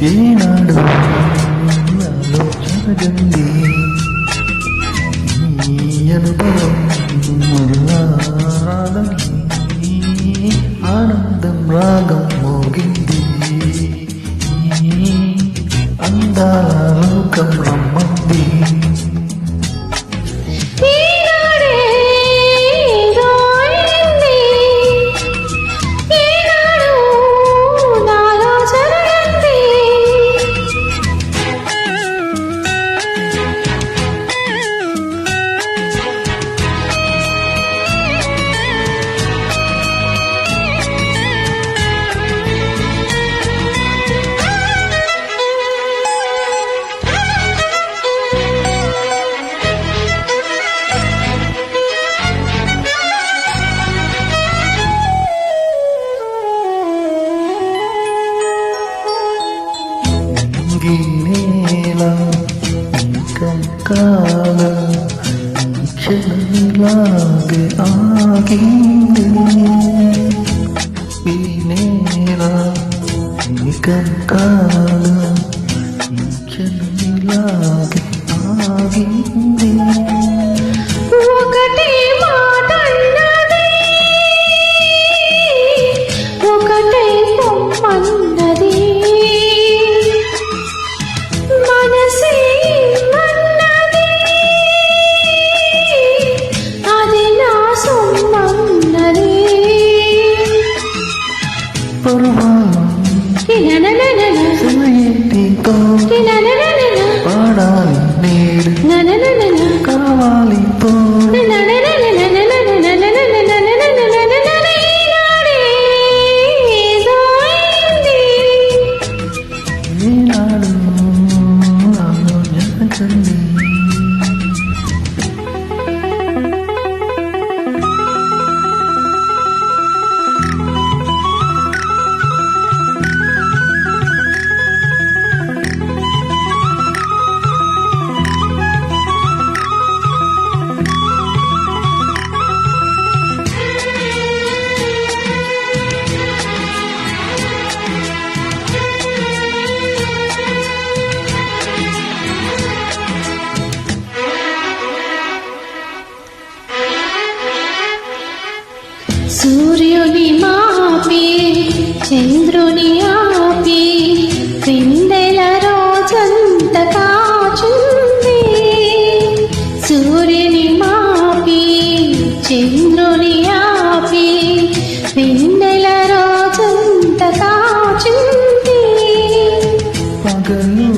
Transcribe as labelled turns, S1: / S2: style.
S1: ఏనాడు ఆలోచనగంది ఈ అనుభవం ఆనందం రాగం మోగింది అందాల లోకం రమ్మంది నేలా కాల క్షణమిలాగే ఆగింది ఈ నేల కాల క్షణమిలాగే ఆగింది
S2: ఒకటే మాటన్నది ఒకటే పొమ్మన్నది మనసే మన్నది అది నా సొమ్మన్నది
S1: సమయంతో పాడాలి నేడు కావాలి తోడు ఈనాడు ఆలోచనగంది
S2: సూర్యుని మాపి చంద్రుని ఆపి వెన్నెల రోజంత కాచుంది సూర్యుని మాపి చంద్రుని ఆపి వెన్నెల రోజంత కాచుంది
S1: పగలు